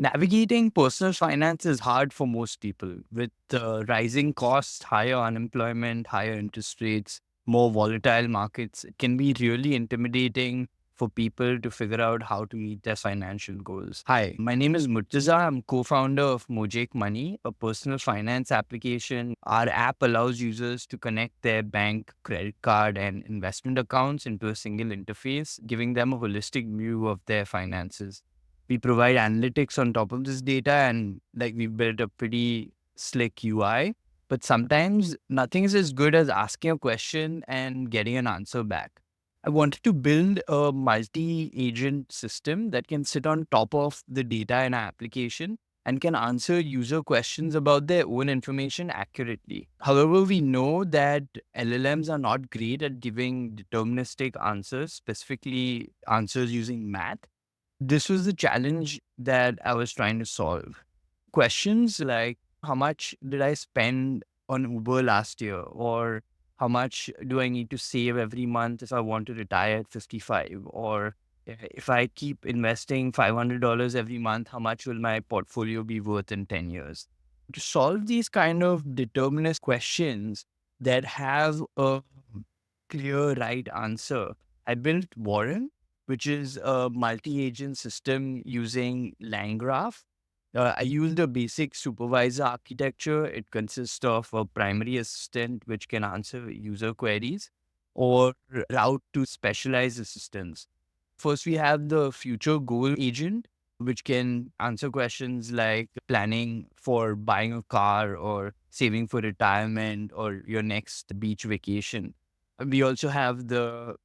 Navigating personal finance is hard for most people. With rising costs, higher unemployment, higher interest rates, more volatile markets, it can be really intimidating for people to figure out how to meet their financial goals. Hi, my name is Murtaza. I'm co-founder of Mojek Money, a personal finance application. Our app allows users to connect their bank, credit card, and investment accounts into a single interface, giving them a holistic view of their finances. We provide analytics on top of this data, and we've built a pretty slick UI. But sometimes nothing is as good as asking a question and getting an answer back. I wanted to build a multi-agent system that can sit on top of the data in our application and can answer user questions about their own information accurately. However, we know that LLMs are not great at giving deterministic answers, specifically answers using math. This was the challenge that I was trying to solve. Questions like, how much did I spend on Uber last year? Or how much do I need to save every month if I want to retire at 55? Or if I keep investing $500 every month, how much will my portfolio be worth in 10 years? To solve these kind of determinist questions that have a clear right answer, I built Warren, which is a multi-agent system using LangGraph. I used a basic supervisor architecture. It consists of a primary assistant, which can answer user queries, or route to specialized assistants. First, we have the future goal agent, which can answer questions like planning for buying a car or saving for retirement or your next beach vacation. We also have the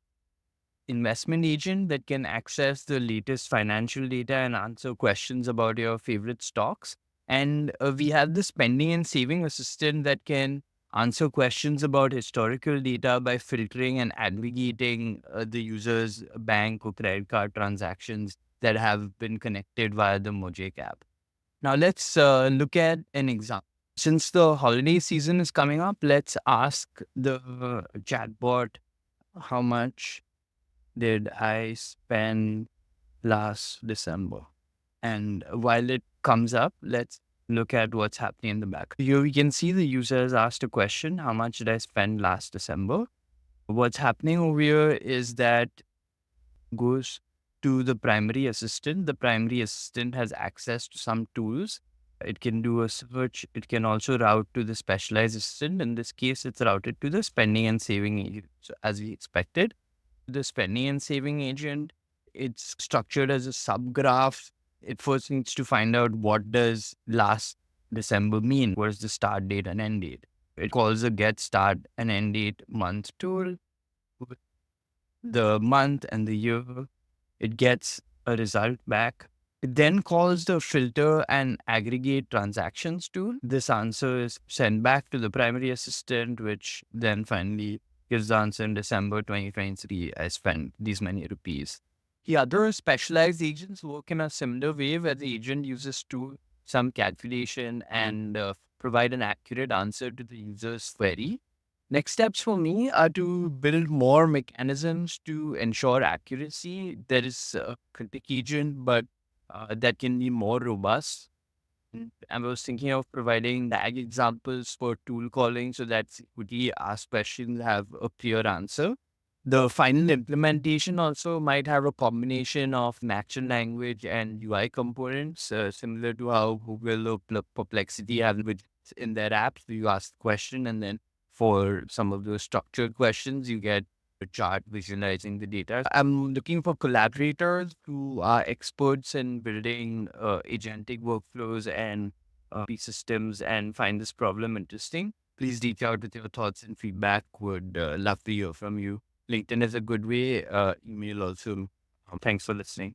investment agent that can access the latest financial data and answer questions about your favorite stocks. And we have the spending and saving assistant that can answer questions about historical data by filtering and aggregating the user's bank or credit card transactions that have been connected via the Mojek app. Now, let's look at an example. Since the holiday season is coming up, let's ask the chatbot how much did I spend last December? And while it comes up, let's look at what's happening in the back. Here we can see the user has asked a question, how much did I spend last December? What's happening over here is that goes to the primary assistant. The primary assistant has access to some tools. It can do a search. It can also route to the specialized assistant. In this case, it's routed to the spending and saving agent. So as we expected, the spending and saving agent, it's structured as a subgraph. It first needs to find out what does last December mean? What is the start date and end date? It calls a get start and end date month tool with the month and the year. It gets a result back. It then calls the filter and aggregate transactions tool. This answer is sent back to the primary assistant, which then finally gives the answer in December 2023, I spent these many rupees. The other specialized agents work in a similar way where the agent uses to some calculation and provide an accurate answer to the user's query. Next steps for me are to build more mechanisms to ensure accuracy. There is a critic agent, but that can be more robust. I was thinking of providing DAG examples for tool calling so that we ask questions have a clear answer. The final implementation also might have a combination of natural language and UI components, similar to how Google or Perplexity have widgets in their apps. You ask the question, and then for some of those structured questions, you get a chart visualizing the data. I'm looking for collaborators who are experts in building agentic workflows and systems and find this problem interesting. Please reach out with your thoughts and feedback. Would love to hear from you. LinkedIn is a good way. Email also. Thanks for listening.